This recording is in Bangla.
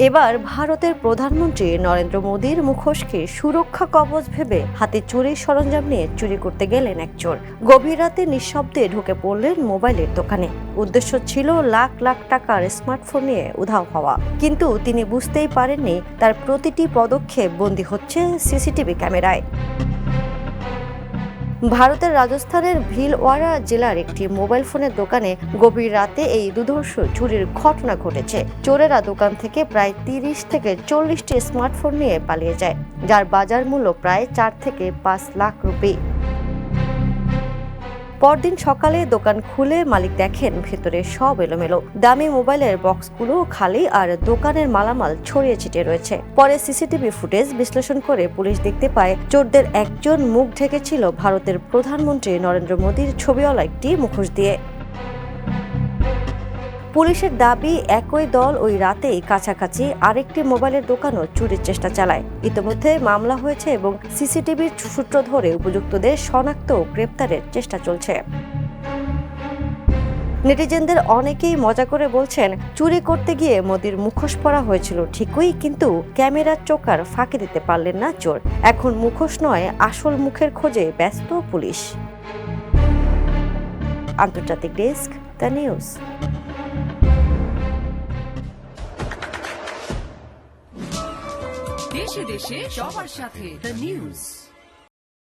এবার ভারতের প্রধানমন্ত্রী নরেন্দ্র মোদীর মুখোশকে সুরক্ষা কবচ ভেবে হাতে চুরির সরঞ্জাম নিয়ে চুরি করতে গেলেন এক চোর। গভীর রাতে নিঃশব্দে ঢুকে পড়লেন মোবাইলের দোকানে। উদ্দেশ্য ছিল লাখ লাখ টাকার স্মার্টফোন নিয়ে উধাও হওয়া, কিন্তু তিনি বুঝতেই পারেননি তার প্রতিটি পদক্ষেপ বন্দী হচ্ছে সিসিটিভি ক্যামেরায়। ভারতের রাজস্থানের ভিলওয়ারা জেলার একটি মোবাইল ফোনের দোকানে গভীর রাতে এই দুর্ধর্ষ চুরির ঘটনা ঘটেছে। চোরেরা দোকান থেকে প্রায় 30 থেকে 40টি স্মার্টফোন নিয়ে পালিয়ে যায়, যার বাজার মূল্য প্রায় 4 থেকে 5 লাখ রুপি। পরদিন সকালে দোকান খুলে মালিক দেখেন ভেতরে সব এলোমেলো, দামি মোবাইলের বক্সগুলো খালি আর দোকানের মালামাল ছড়িয়ে ছিটিয়ে রয়েছে। পরে সিসিটিভি ফুটেজ বিশ্লেষণ করে পুলিশ দেখতে পায় চোরদের একজন মুখ ঢেকেছিল ভারতের প্রধানমন্ত্রী নরেন্দ্র মোদীর ছবিওয়ালা একটি মুখোশ দিয়ে। পুলিশের দাবি, একই দল ওই রাতেই কাছাকাছি আরেকটি মোবাইলের দোকানও চুরির চেষ্টা চালায়। ইতিমধ্যে মামলা হয়েছে এবং সিসিটিভির সূত্র ধরে উপযুক্তদের শনাক্ত ও গ্রেপ্তারের চেষ্টা চলছে। নেটিজেনদের অনেকেই মজা করে বলছেন, চুরি করতে গিয়ে মোদির মুখোশ পরা হয়েছিল ঠিকই, কিন্তু ক্যামেরার চোকার ফাঁকি দিতে পারলেন না চোর। এখন মুখোশ নয়, আসল মুখের খোঁজে ব্যস্ত পুলিশ। আন্তর্জাতিক ডেস্ক, দ্য নিউজ। দেশে দেশে সবার সাথে দ্য নিউজ।